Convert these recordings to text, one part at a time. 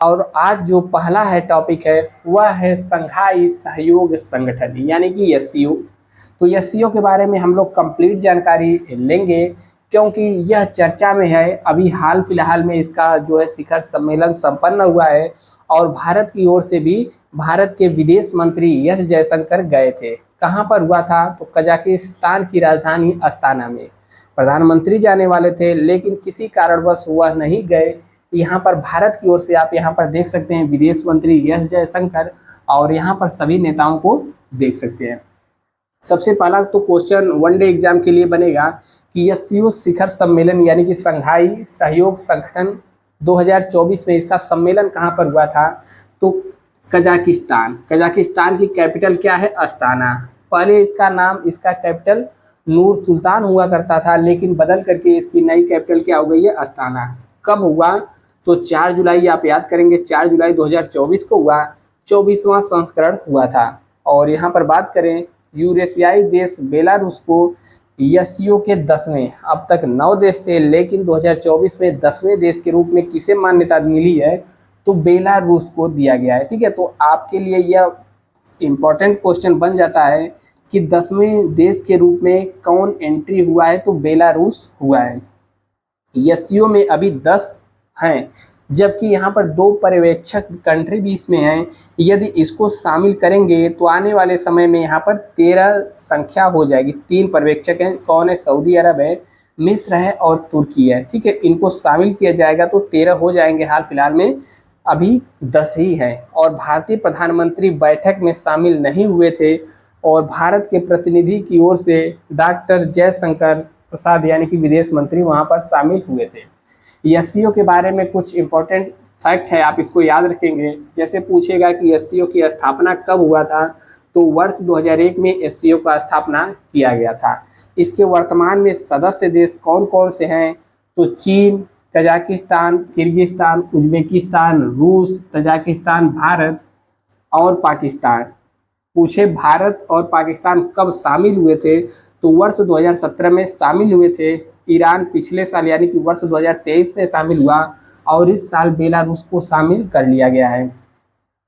और आज जो पहला है टॉपिक है वह है संघाई सहयोग संगठन यानी कि एससीओ। तो एससीओ के बारे में हम लोग कंप्लीट जानकारी लेंगे क्योंकि यह चर्चा में है। अभी हाल फिलहाल में इसका जो है शिखर सम्मेलन संपन्न हुआ है और भारत की ओर से भी भारत के विदेश मंत्री एस जयशंकर गए थे। कहाँ पर हुआ था? तो कजाकिस्तान की राजधानी अस्ताना में। प्रधानमंत्री जाने वाले थे लेकिन किसी कारणवश वह नहीं गए। यहाँ पर भारत की ओर से आप यहाँ पर देख सकते हैं विदेश मंत्री एस जयशंकर और यहाँ पर सभी नेताओं को देख सकते हैं। सबसे पहला तो क्वेश्चन वनडे एग्जाम के लिए बनेगा कि एससीओ शिखर सम्मेलन यानी कि संघाई सहयोग संगठन 2024 में इसका सम्मेलन कहाँ पर हुआ था? तो कजाकिस्तान की कैपिटल क्या है? अस्ताना। पहले इसका नाम, इसका कैपिटल नूर सुल्तान हुआ करता था लेकिन बदल करके इसकी नई कैपिटल क्या हो गई है? अस्ताना। कब हुआ? तो 4 जुलाई, आप याद करेंगे 4 जुलाई 2024 को हुआ। 24वां संस्करण हुआ था। और यहाँ पर बात करें यूरेशियाई देश बेलारूस को एससीओ के 10वें, अब तक 9 देश थे लेकिन 2024 में 10वें देश के रूप में किसे मान्यता मिली है? तो बेलारूस को दिया गया है। ठीक है, तो आपके लिए यह इम्पोर्टेंट क्वेश्चन बन जाता है कि 10वें देश के रूप में कौन एंट्री हुआ है? तो बेलारूस हुआ है। एससीओ में अभी 10 हैं जबकि यहाँ पर 2 पर्यवेक्षक कंट्री भी इसमें हैं। यदि इसको शामिल करेंगे तो आने वाले समय में यहाँ पर 13 संख्या हो जाएगी। 3 पर्यवेक्षक हैं, कौन है? सऊदी अरब है, मिस्र है और तुर्की है। ठीक है, इनको शामिल किया जाएगा तो 13 हो जाएंगे। हाल फिलहाल में अभी 10 ही हैं। और भारतीय प्रधानमंत्री बैठक में शामिल नहीं हुए थे और भारत के प्रतिनिधि की ओर से डॉक्टर जयशंकर प्रसाद यानी कि विदेश मंत्री वहाँ पर शामिल हुए थे। एससीओ के बारे में कुछ इंपॉर्टेंट फैक्ट है, आप इसको याद रखेंगे। जैसे पूछेगा कि एससीओ की स्थापना कब हुआ था? तो वर्ष 2001 में एससीओ का स्थापना किया गया था। इसके वर्तमान में सदस्य देश कौन कौन से हैं? तो चीन, कजाकिस्तान, किर्गिस्तान, उज्बेकिस्तान, रूस, तजाकिस्तान, भारत और पाकिस्तान। पूछे भारत और पाकिस्तान कब शामिल हुए थे? तो वर्ष 2017 में शामिल हुए थे। ईरान पिछले साल यानी कि वर्ष 2023 में शामिल हुआ और इस साल बेलारूस को शामिल कर लिया गया है।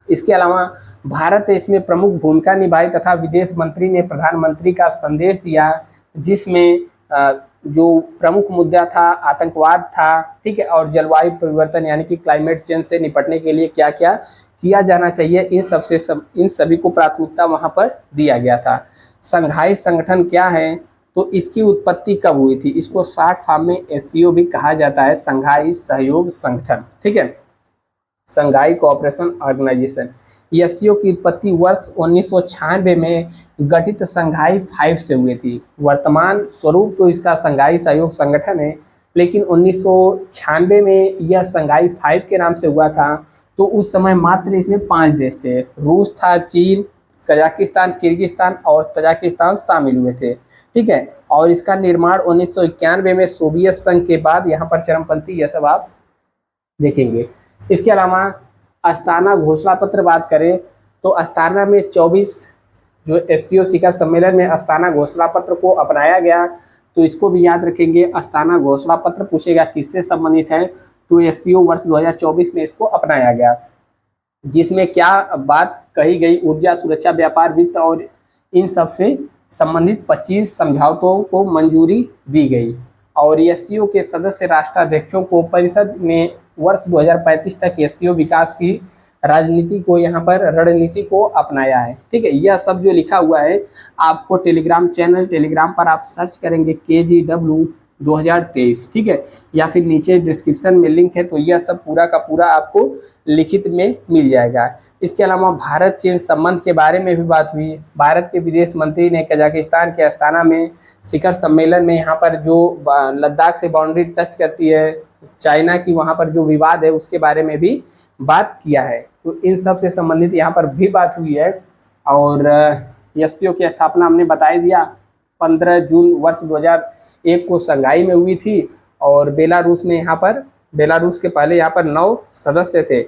इसके अलावा भारत ने इसमें प्रमुख भूमिका निभाई तथा विदेश मंत्री ने प्रधानमंत्री का संदेश दिया जिसमें जो प्रमुख मुद्दा था आतंकवाद था। ठीक है, और जलवायु परिवर्तन यानी कि क्लाइमेट चेंज से निपटने के लिए क्या क्या किया जाना चाहिए, इन सभी को प्राथमिकता वहाँ पर दिया गया था। संघाई संगठन क्या है? तो इसकी उत्पत्ति कब हुई थी? इसको शॉर्ट फॉर्म में एससीओ भी कहा जाता है, संघाई सहयोग संगठन। ठीक है, संघाई कोऑपरेशन ऑर्गेनाइजेशन। एससीओ की उत्पत्ति वर्ष 1996 में गठित संघाई 5 से हुई थी। वर्तमान स्वरूप तो इसका संघाई सहयोग संगठन है लेकिन 1996 में यह संघाई 5 के नाम से हुआ था। तो उस समय मात्र इसमें 5 देश थे, रूस था, चीन, कजाकिस्तान, किर्गिस्तान और तजाकिस्तान शामिल हुए थे। ठीक है, और इसका निर्माण 1991 में सोवियत संघ के बाद यहाँ पर चरमपंथी, यह सब आप देखेंगे। इसके अलावा अस्ताना घोषणा पत्र बात करें तो अस्ताना में 24 जो एससीओ शिखर सम्मेलन में अस्ताना घोषणा पत्र को अपनाया गया। तो इसको भी याद रखेंगे। अस्ताना घोषणा पत्र पूछेगा किससे संबंधित है? तो एससीओ वर्ष 2024 में इसको अपनाया गया जिसमें क्या बात कही गई? ऊर्जा, सुरक्षा, व्यापार, वित्त और इन सब से संबंधित 25 समझौतों को मंजूरी दी गई। और एससीओ के सदस्य राष्ट्राध्यक्षों को परिषद ने वर्ष 2035 तक एससीओ विकास की राजनीति को, यहाँ पर रणनीति को अपनाया है। ठीक है, यह सब जो लिखा हुआ है आपको टेलीग्राम चैनल, टेलीग्राम पर आप सर्च करेंगे KGW 2023। ठीक है, या फिर नीचे डिस्क्रिप्शन में लिंक है, तो यह सब पूरा का पूरा आपको लिखित में मिल जाएगा। इसके अलावा भारत चीन संबंध के बारे में भी बात हुई। भारत के विदेश मंत्री ने कजाकिस्तान के अस्ताना में शिखर सम्मेलन में यहाँ पर जो लद्दाख से बाउंड्री टच करती है चाइना की, वहाँ पर जो विवाद है उसके बारे में भी बात किया है। तो इन सब से संबंधित यहाँ पर भी बात हुई है। और एससीओ की स्थापना हमने बता ही दिया, 15 जून वर्ष 2001 को संघाई में हुई थी। और बेलारूस में, यहाँ पर बेलारूस के पहले यहाँ पर 9 सदस्य थे।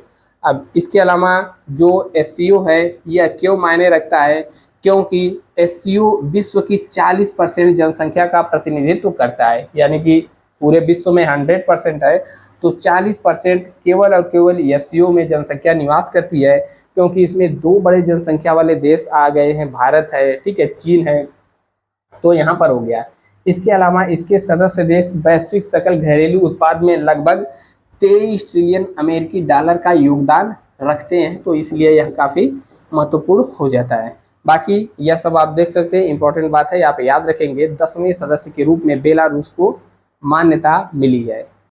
अब इसके अलावा जो एससीओ है यह क्यों मायने रखता है? क्योंकि एससीओ विश्व की 40% जनसंख्या का प्रतिनिधित्व करता है। यानी कि पूरे विश्व में 100% है, तो 40% केवल और केवल एससीओ में जनसंख्या निवास करती है, क्योंकि इसमें दो बड़े जनसंख्या वाले देश आ गए हैं, भारत है, ठीक है, चीन है, तो यहाँ पर हो गया। इसके अलावा इसके सदस्य देश वैश्विक सकल घरेलू उत्पाद में लगभग 23 ट्रिलियन अमेरिकी डॉलर का योगदान रखते हैं, तो इसलिए यह काफ़ी महत्वपूर्ण हो जाता है। बाकी यह सब आप देख सकते हैं, इंपॉर्टेंट बात है, आप याद रखेंगे 10वें सदस्य के रूप में बेलारूस को मान्यता मिली है।